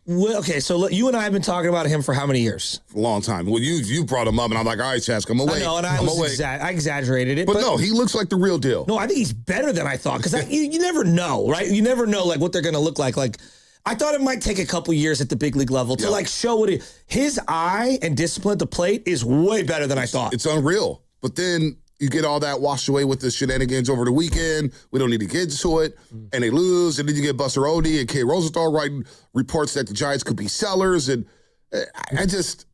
Well, okay, so look, you and I have been talking about him for how many years? A long time. Well, you brought him up, and I'm like, all right, Chask, I'm away. I know, and I exaggerated it. But no, he looks like the real deal. No, I think he's better than I thought, because you never know, right? You never know like what they're going to look like. Like, I thought it might take a couple years at the big league level to like show what his eye and discipline at the plate is way better than I thought. It's unreal. But then you get all that washed away with the shenanigans over the weekend. We don't need to get into it. And they lose. And then you get Buster Posey and Kay Rosenthal writing reports that the Giants could be sellers. And I just,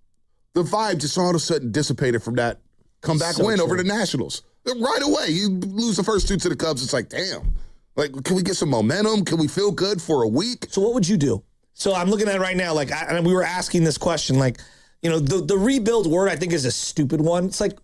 the vibe just all of a sudden dissipated from that comeback win over the Nationals. Right away, you lose the first 2 to the Cubs. It's like, damn. Like, can we get some momentum? Can we feel good for a week? So what would you do? So I'm looking at it right now. Like, and we were asking this question, like, you know, the rebuild word I think is a stupid one. It's like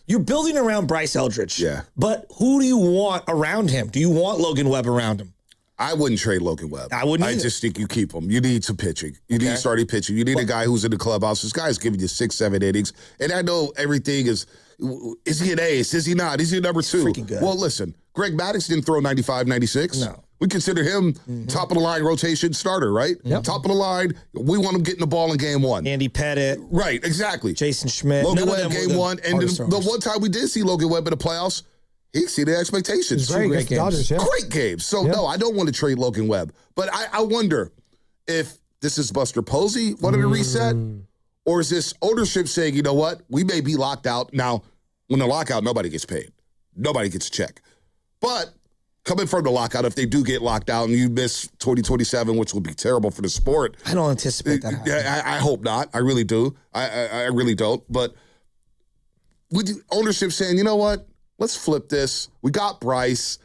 you're building around Bryce Eldridge. Yeah. But who do you want around him? Do you want Logan Webb around him? I wouldn't trade Logan Webb. I wouldn't either. I just think you keep him. You need some pitching. You need starting pitching. You need a guy who's in the clubhouse. This guy's giving you 6-7 innings. And I know everything is he an ace? Is he not? Is he number 2? Freaking good. Well, listen, Greg Maddux didn't throw 95, 96. No. We consider him top of the line rotation starter, right? Yep. Top of the line. We want him getting the ball in game 1. Andy Pettit. Right, exactly. Jason Schmitt. Logan Webb game 1. And the one time we did see Logan Webb in the playoffs, he exceeded expectations. Great games. Dodgers, yeah. Great games. So, no, I don't want to trade Logan Webb. But I wonder if this is Buster Posey wanting to reset, or is this ownership saying, you know what, we may be locked out. Now, when they're locked out, nobody gets paid. Nobody gets a check. But coming from the lockout, if they do get locked out and you miss 2027, which will be terrible for the sport. I don't anticipate that happening. I hope not. I really do. I really don't. But with the ownership saying, you know what, let's flip this. We got Bryce.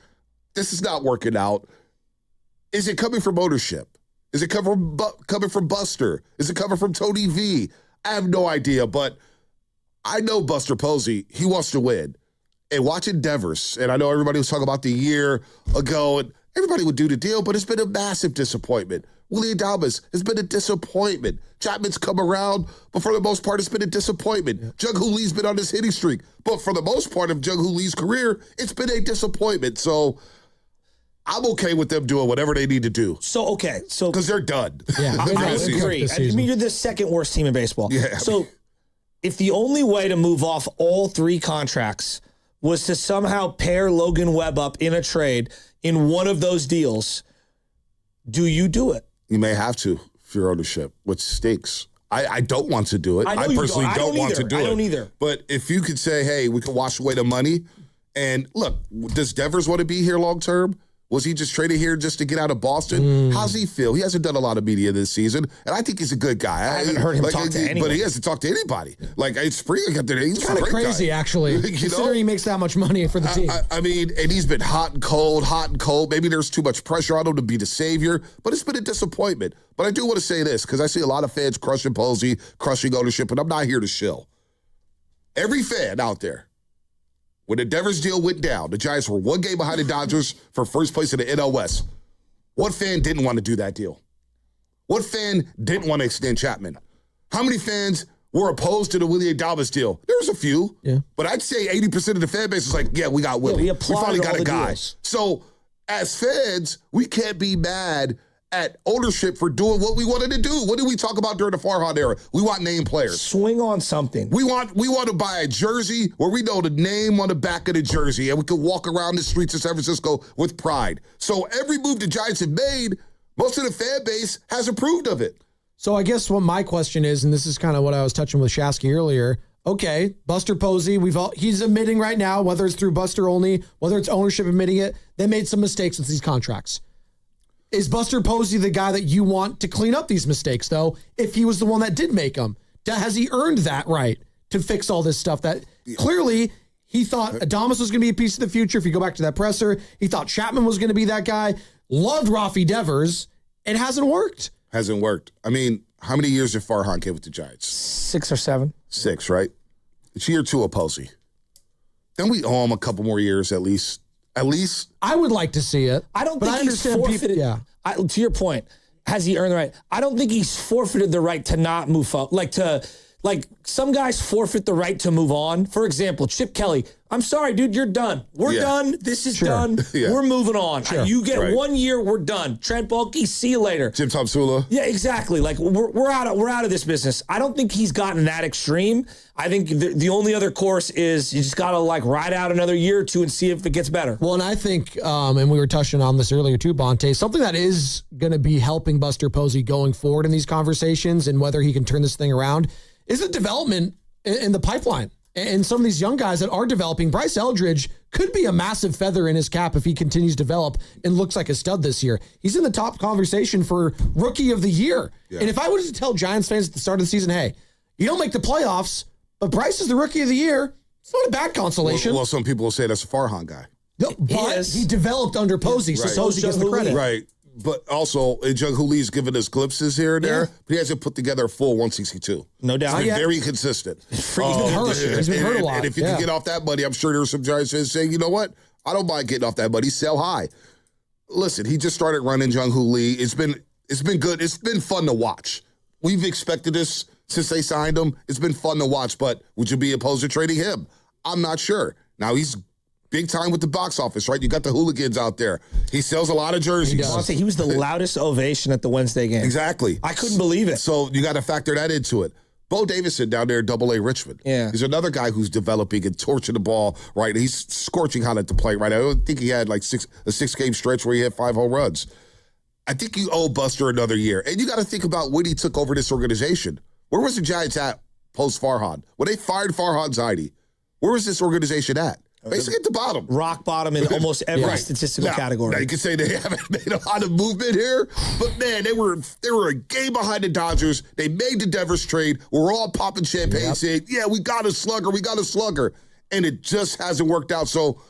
This is not working out. Is it coming from ownership? Is it coming from Buster? Is it coming from Tony V? I have no idea, but I know Buster Posey, he wants to win. And watching Devers, and I know everybody was talking about the year ago, and everybody would do the deal, but it's been a massive disappointment. Willie Davis has been a disappointment. Chapman's come around, but for the most part, it's been a disappointment. Yeah. Jung Hoo Lee's been on this hitting streak, but for the most part of Jung Hoo Lee's career, it's been a disappointment. So I'm okay with them doing whatever they need to do. So because they're done. Yeah, I agree. I mean, you're the second worst team in baseball. Yeah. So if the only way to move off all 3 contracts was to somehow pair Logan Webb up in a trade in one of those deals, do you do it? You may have to for your ownership, which stinks. I don't want to do it. I personally don't want to do it. I don't either. But if you could say, hey, we can wash away the money, and look, does Devers want to be here long term? Was he just traded here just to get out of Boston? How's he feel? He hasn't done a lot of media this season, and I think he's a good guy. I haven't heard him talk to anyone. But he hasn't talked to anybody. Like, it's free. He's kind of crazy, actually, considering he makes that much money for the team. I mean, and he's been hot and cold. Maybe there's too much pressure on him to be the savior, but it's been a disappointment. But I do want to say this, because I see a lot of fans crushing Posey, crushing ownership, and I'm not here to shill. Every fan out there, when the Devers deal went down, the Giants were 1 game behind the Dodgers for first place in the NL West. What fan didn't want to do that deal? What fan didn't want to extend Chapman? How many fans were opposed to the Willie Davis deal? There was a few. Yeah. But I'd say 80% of the fan base was like, yeah, we got Willie. Yeah, we finally got a guy. Deals. So as fans, we can't be mad at ownership for doing what we wanted to do. What did we talk about during the Farhan era? We want name players. Swing on something. We want to buy a jersey where we know the name on the back of the jersey and we can walk around the streets of San Francisco with pride. So every move the Giants have made, most of the fan base has approved of it. So I guess what my question is, and this is kind of what I was touching with Shasky earlier, okay, Buster Posey, he's admitting right now, whether it's through Buster only, whether it's ownership admitting it, they made some mistakes with these contracts. Is Buster Posey the guy that you want to clean up these mistakes, though, if he was the one that did make them? Has he earned that right to fix all this stuff that clearly he thought Adames was going to be a piece of the future? If you go back to that presser, he thought Chapman was going to be that guy. Loved Raffy Devers. It hasn't worked. Hasn't worked. I mean, how many years did Farhan give with the Giants? 6 or 7. 6, right? It's year 2 of Posey. Then we owe him a couple more years at least. At least I would like to see it. I don't think he's forfeited. To your point, has he earned the right? I don't think he's forfeited the right to not move up, like to like some guys forfeit the right to move on. For example, Chip Kelly. I'm sorry, dude, you're done. We're done. This is done. We're moving on. You get 1 year, we're done. Trent Baalke, see you later. Jim Tomsula. Yeah, exactly. Like we're out of this business. I don't think he's gotten that extreme. I think the only other course is you just got to like ride out another year or two and see if it gets better. Well, and I think, and we were touching on this earlier too, Bonte, something that is going to be helping Buster Posey going forward in these conversations and whether he can turn this thing around is the development in the pipeline. And some of these young guys that are developing, Bryce Eldridge could be a massive feather in his cap if he continues to develop and looks like a stud this year. He's in the top conversation for Rookie of the Year. Yeah. And if I was to tell Giants fans at the start of the season, hey, you don't make the playoffs, but Bryce is the Rookie of the Year, it's not a bad consolation. Well, some people will say that's a Farhan guy. No, but he developed under Posey, so Posey gets the credit. Right. But also, Jung-Hoo Lee's given us glimpses here and there, but he hasn't put together a full 162. No doubt. He's been very consistent. He's been hurt. He's been hurt a lot. And if you can get off that money, I'm sure there's some Giants fans saying, you know what? I don't mind getting off that money. Sell high. Listen, he just started running Jung-Hoo Lee. It's been good. It's been fun to watch. We've expected this since they signed him. It's been fun to watch, but would you be opposed to trading him? I'm not sure. Now, he's big time with the box office, right? You got the hooligans out there. He sells a lot of jerseys. He was the loudest ovation at the Wednesday game. Exactly. I couldn't believe it. So you got to factor that into it. Bo Davison down there at AA Richmond. Yeah. He's another guy who's developing and torching the ball, right? He's scorching hot at the plate, right? I don't think he had like a 6-game stretch where he had 5 home runs. I think you owe Buster another year. And you got to think about when he took over this organization. Where was the Giants at post Farhan? When they fired Farhan Zaidi, where was this organization at? Basically at the bottom. Rock bottom in almost every statistical category. Now you can say they haven't made a lot of movement here, but man, they were a game behind the Dodgers. They made the Devers trade. We're all popping champagne saying, yeah, we got a slugger. And it just hasn't worked out. So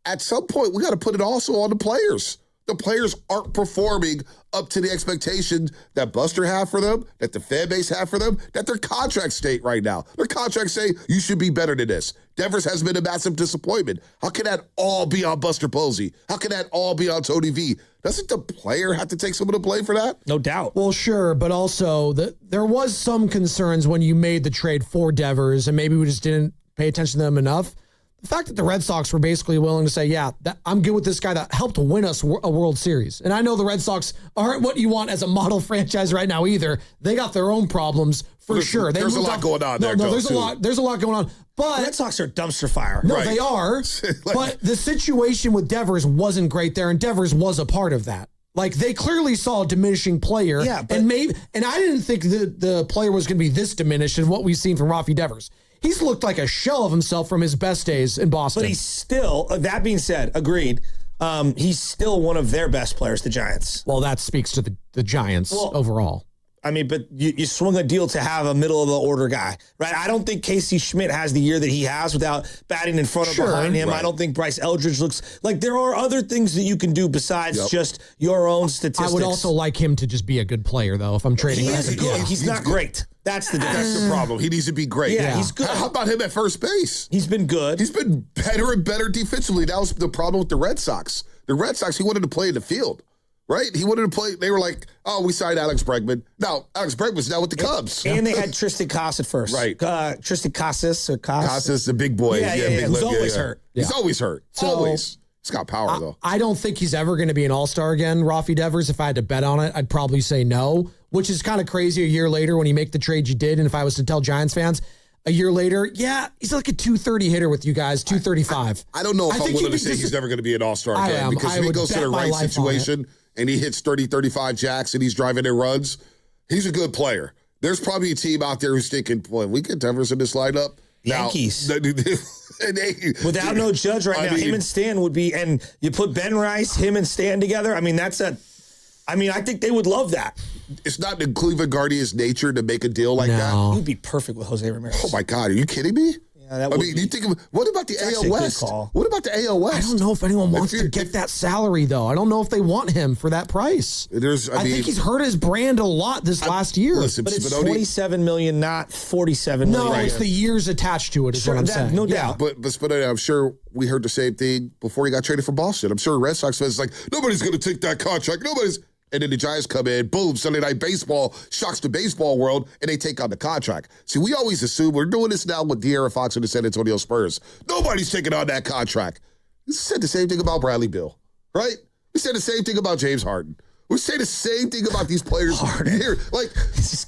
at some point, we got to put it also on the players. The players aren't performing up to the expectations that Buster had for them, that the fan base had for them, that their contracts state right now. Their contracts say you should be better than this. Devers has been a massive disappointment. How can that all be on Buster Posey? How can that all be on Tony V? Doesn't the player have to take some of the blame for that? No doubt. Well, sure, but also there was some concerns when you made the trade for Devers, and maybe we just didn't pay attention to them enough. The fact that the Red Sox were basically willing to say, yeah, I'm good with this guy that helped win us a World Series. And I know the Red Sox aren't what you want as a model franchise right now either. They got their own problems for sure. There's a lot going on there. No, there's a lot going on. But the Red Sox are a dumpster fire. No, they are. But the situation with Devers wasn't great there, and Devers was a part of that. Like, they clearly saw a diminishing player. Yeah, and I didn't think the player was going to be this diminished in what we've seen from Raffy Devers. He's looked like a shell of himself from his best days in Boston. But he's still, that being said, agreed, he's still one of their best players, the Giants. Well, that speaks to the Giants overall. I mean, but you swung a deal to have a middle-of-the-order guy, right? I don't think Casey Schmitt has the year that he has without batting in front or behind him. Right. I don't think Bryce Eldridge looks like there are other things that you can do besides just your own statistics. I would also like him to just be a good player, though, if I'm trading him. He is good. He's not great. That's the problem. He needs to be great. Yeah, he's good. How about him at first base? He's been good. He's been better and better defensively. That was the problem with the Red Sox. The Red Sox, he wanted to play in the field. Right? He wanted to play. They were like, oh, we signed Alex Bregman. No, Alex Bregman's now with the Cubs. And they had Tristan Casas at first. Right. Tristan Casas or Casas, the big boy. Yeah. He's always hurt. He's always hurt. Always. He's got power, though. I don't think he's ever going to be an all-star again, Raffy Devers. If I had to bet on it, I'd probably say no, which is kind of crazy a year later when you make the trade you did. And if I was to tell Giants fans, a year later, he's like a 230 hitter with you guys, 235. I don't know if I'm willing to say he's never going to be an all-star again. Because if he goes to the right situation and he hits 30, 35 jacks and he's driving in runs, he's a good player. There's probably a team out there who's thinking, boy, we get Devers in this lineup. Yankees. Without no Judge right now, him and Stan would be, and you put Ben Rice, him and Stan together. I mean, I think they would love that. It's not in Cleveland Guardians' nature to make a deal like that. He'd be perfect with Jose Ramirez. Oh, my God. Are you kidding me? Yeah, that would you think of, what about the AL West? What about the AL West? I don't know if anyone wants to get that salary, though. I don't know if they want him for that price. I think he's hurt his brand a lot this last year. Listen, but it's $27 million, not $47 million. No, it's the years attached to it is what I'm saying. No doubt. But Spinelli, I'm sure we heard the same thing before he got traded for Boston. I'm sure Red Sox fans like, nobody's going to take that contract. And then the Giants come in, boom, Sunday Night Baseball shocks the baseball world, and they take on the contract. See, we always assume we're doing this now with De'Aaron Fox and the San Antonio Spurs. Nobody's taking on that contract. We said the same thing about Bradley Beal, right? We said the same thing about James Harden. We say the same thing about these players here. Like,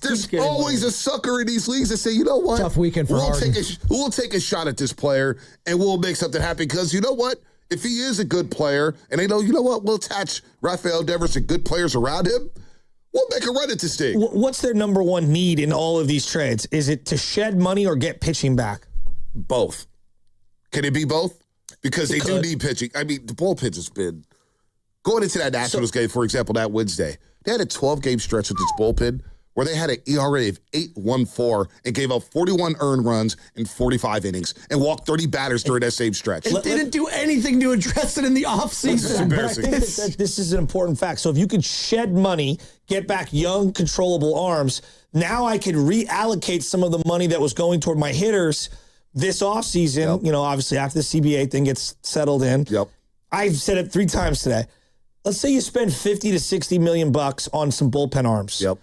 there's always a sucker in these leagues that say, you know what? Tough weekend for Harden. We'll take a shot at this player, and we'll make something happen. Because you know what? If he is a good player, and they know, you know what? We'll attach Raffy Devers to good players around him. We'll make a run at this thing. What's their number one need in all of these trades? Is it to shed money or get pitching back? Both. Can it be both? Because they do need pitching. I mean, the bullpen has been... Going into that Nationals game, for example, that Wednesday, they had a 12-game stretch with this bullpen where they had an ERA of 8.14 and gave up 41 earned runs in 45 innings and walked 30 batters during that same stretch. It didn't do anything to address it in the offseason. But I think that this is an important fact. So if you could shed money, get back young, controllable arms, now I could reallocate some of the money that was going toward my hitters this offseason, obviously after the CBA thing gets settled in. Yep. I've said it 3 times today. Let's say you spend 50 to 60 million bucks on some bullpen arms. Yep.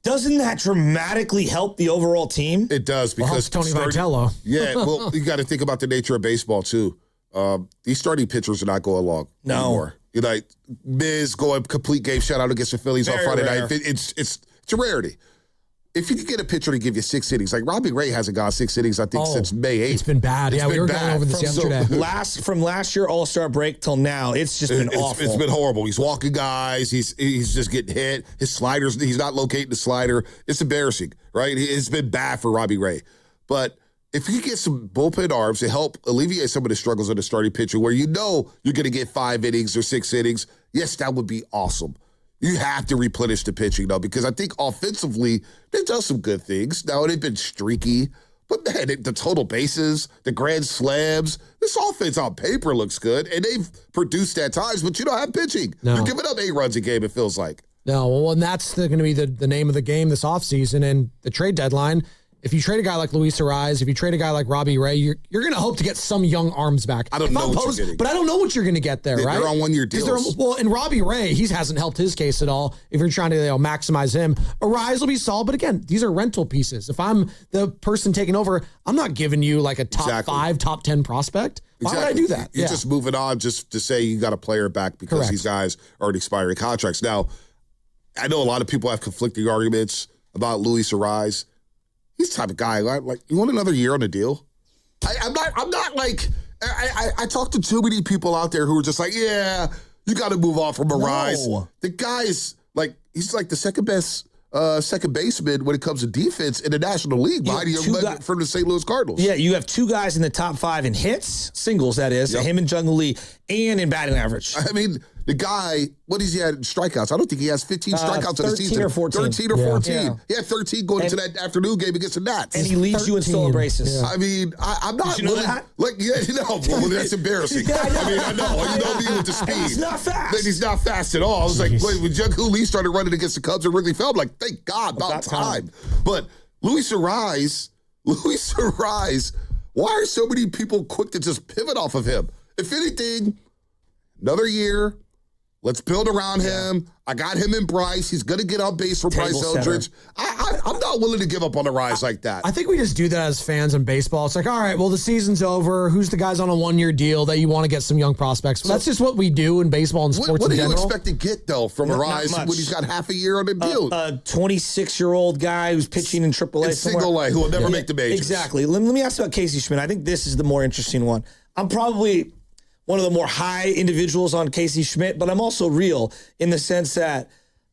Doesn't that dramatically help the overall team? It does because Tony Vitello. Yeah, well, you got to think about the nature of baseball too. These starting pitchers are not going long anymore. You're like Miz going complete game shutout against the Phillies on Friday night. It's a rarity. If you could get a pitcher to give you 6 innings, like Robbie Ray hasn't got 6 innings, I think, since May 8th. It's been bad. We were going over this yesterday. From last year All-Star break till now, it's just been awful. It's been horrible. He's walking guys. He's just getting hit. His sliders, he's not locating the slider. It's embarrassing, right? It's been bad for Robbie Ray. But if you get some bullpen arms to help alleviate some of the struggles of the starting pitcher where you know you're going to get 5 innings or 6 innings, yes, that would be awesome. You have to replenish the pitching, though, because I think offensively, they've done some good things. Now, they've been streaky, but, man, the total bases, the grand slams, this offense on paper looks good, and they've produced at times, but you don't have pitching. No. You're giving up 8 runs a game, it feels like. No, well, and that's going to be the name of the game this offseason and the trade deadline. If you trade a guy like Luis Ariz, if you trade a guy like Robbie Ray, you're going to hope to get some young arms back. I don't know what you're getting. But I don't know what you're going to get there, right? They're on 1-year deals. Well, and Robbie Ray, he hasn't helped his case at all if you're trying to maximize him. Ariz will be solid, but again, these are rental pieces. If I'm the person taking over, I'm not giving you like a top 5, top 10 prospect. Why would I do that? You're just moving on just to say you got a player back because these guys are in expiring contracts. Now, I know a lot of people have conflicting arguments about Luis Ariz. He's the type of guy, like, you want another year on the deal? I'm not like, I talk to too many people out there who are just like, yeah, you got to move on from Ariz. No. The guy is like, he's like the second best second baseman when it comes to defense in the National League from the St. Louis Cardinals. Yeah, you have 2 guys in the top 5 in hits, singles, that is, him and Jung Lee, and in batting average. I mean, the guy, what does he have in strikeouts? I don't think he has 15 strikeouts in the season. 13 or 14. 13 or 14. Yeah. He had 13 going into that afternoon game against the Nats. And he leads you in stolen bases. I mean, I'm not. Did you know that? Like, well, that's embarrassing. I know. You know me with the speed. He's not fast. He's not fast at all. I was like, when Jung Lee started running against the Cubs and Wrigley Field, I'm like, thank God, about time. But Luis Ariz, why are so many people quick to just pivot off of him? If anything, another year. Let's build around him. I got him in Bryce. He's going to get on base for Bryce Eldridge. I'm not willing to give up on Ariz like that. I think we just do that as fans in baseball. It's like, all right, well, the season's over. Who's the guys on a 1-year deal that you want to get some young prospects? So that's just what we do in baseball and sports What in do you general. expect to get, though, from Ariz when he's got half a year on the deal? A 26-year-old guy who's pitching in AAA in single A, who will never make the majors. Exactly. Let me ask about Casey Schmitt. I think this is the more interesting one. I'm probably one of the more high individuals on Casey Schmitt, but I'm also real in the sense that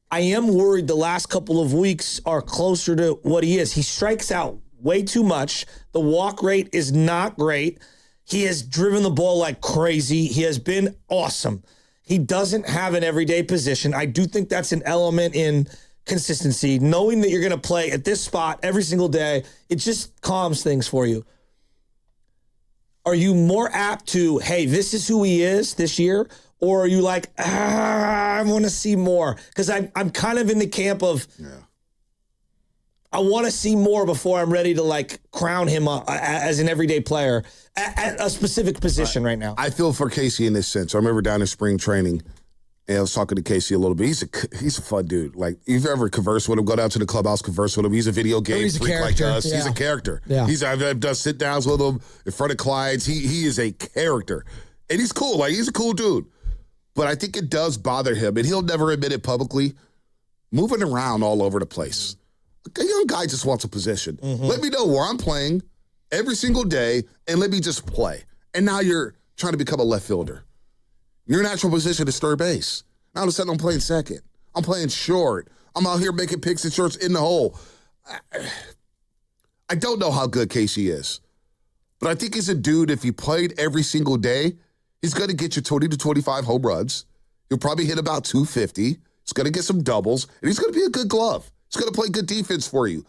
I am worried the last couple of weeks are closer to what he is. He strikes out way too much. The walk rate is not great. He has driven the ball like crazy. He has been awesome. He doesn't have an everyday position. I do think that's an element in consistency. Knowing that you're going to play at this spot every single day, it just calms things for you. Are you more apt to, hey, this is who he is this year? Or are you like, I want to see more? Because I'm kind of in the camp of, I want to see more before I'm ready to like crown him as an everyday player at a specific position right now. I feel for Casey in this sense. I remember down in spring training, And I was talking to Casey a little bit. He's a fun dude. Like, if you've ever conversed with him, go down to the clubhouse, converse with him. He's a video game freak like us. Yeah. He's a character. Yeah. I've done sit downs with him in front of clients. He is a character. And he's cool. Like, he's a cool dude. But I think it does bother him, and he'll never admit it publicly, moving around all over the place. A young guy just wants a position. Mm-hmm. Let me know where I'm playing every single day, and let me just play. And now you're trying to become a left fielder. Your natural position is third base. Now all of a sudden I'm playing second. I'm playing short. I'm out here making picks and shorts in the hole. I don't know how good Casey is, but I think he's a dude, if he played every single day, he's going to get you 20 to 25 home runs. He'll probably hit about 250. He's going to get some doubles, and he's going to be a good glove. He's going to play good defense for you.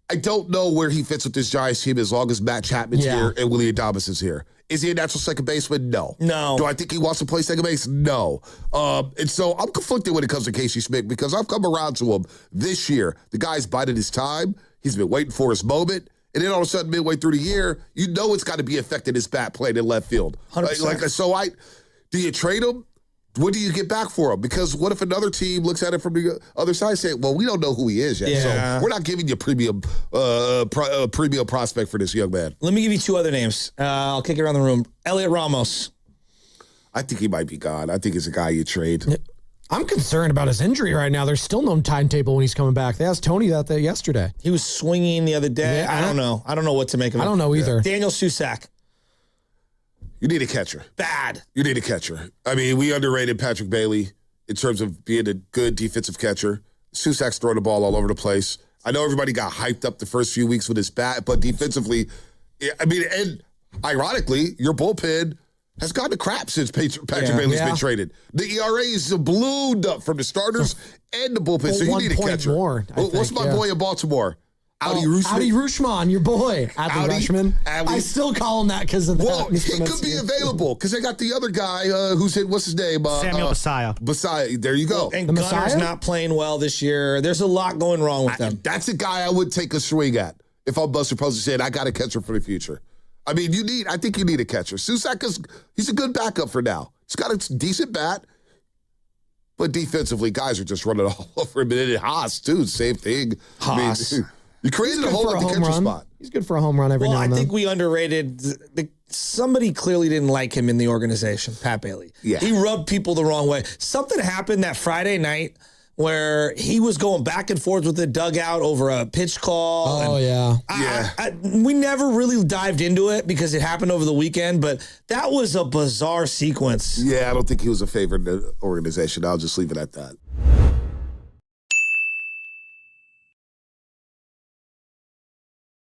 I don't know where he fits with this Giants team as long as Matt Chapman's here and Willie Davis is here. Is he a natural second baseman? No. Do I think he wants to play second base? No. And so I'm conflicted when it comes to Casey Schmitt because I've come around to him this year. The guy's bided his time. He's been waiting for his moment. And then all of a sudden, midway through the year, you know it's got to be affecting his bat playing in left field. 100%. Do you trade him? What do you get back for him? Because what if another team looks at it from the other side and say, well, we don't know who he is yet. Yeah. So we're not giving you premium prospect for this young man. Let me give you two other names. I'll kick it around the room. Elliot Ramos. I think he might be gone. I think he's a guy you trade. I'm concerned about his injury right now. There's still no timetable when he's coming back. They asked Tony that yesterday. He was swinging the other day. Yeah. I don't know. I don't know what to make of it. I don't know either. Daniel Susac. You need a catcher. Bad. You need a catcher. I mean, we underrated Patrick Bailey in terms of being a good defensive catcher. Susac's throwing the ball all over the place. I know everybody got hyped up the first few weeks with his bat, but defensively, I mean, and ironically, your bullpen has gotten to crap since Patrick Bailey's been traded. The ERA is ballooned up from the starters and the bullpen, well, so you need a catcher. More, What's my boy in Baltimore? Audi Rutschman, your boy. Adley Rutschman. I still call him that because of that. Well, he could be available because they got the other guy who's in, what's his name? Samuel Basallo. Basallo, there you go. And Gunner's not playing well this year. There's a lot going wrong with them. That's a guy I would take a swing at if I'm Buster Posey saying, I got a catcher for the future. I mean, I think you need a catcher. Susac he's a good backup for now. He's got a decent bat. But defensively, guys are just running all over him. And Haas, too, same thing. Haas. I mean, you created a hole at the catcher spot. He's good for a home run every now and then. Well, I think we underrated. Somebody clearly didn't like him in the organization, Pat Bailey. Yeah. He rubbed people the wrong way. Something happened that Friday night where he was going back and forth with the dugout over a pitch call. Oh, yeah. We never really dived into it because it happened over the weekend, but that was a bizarre sequence. Yeah, I don't think he was a favorite in the organization. I'll just leave it at that.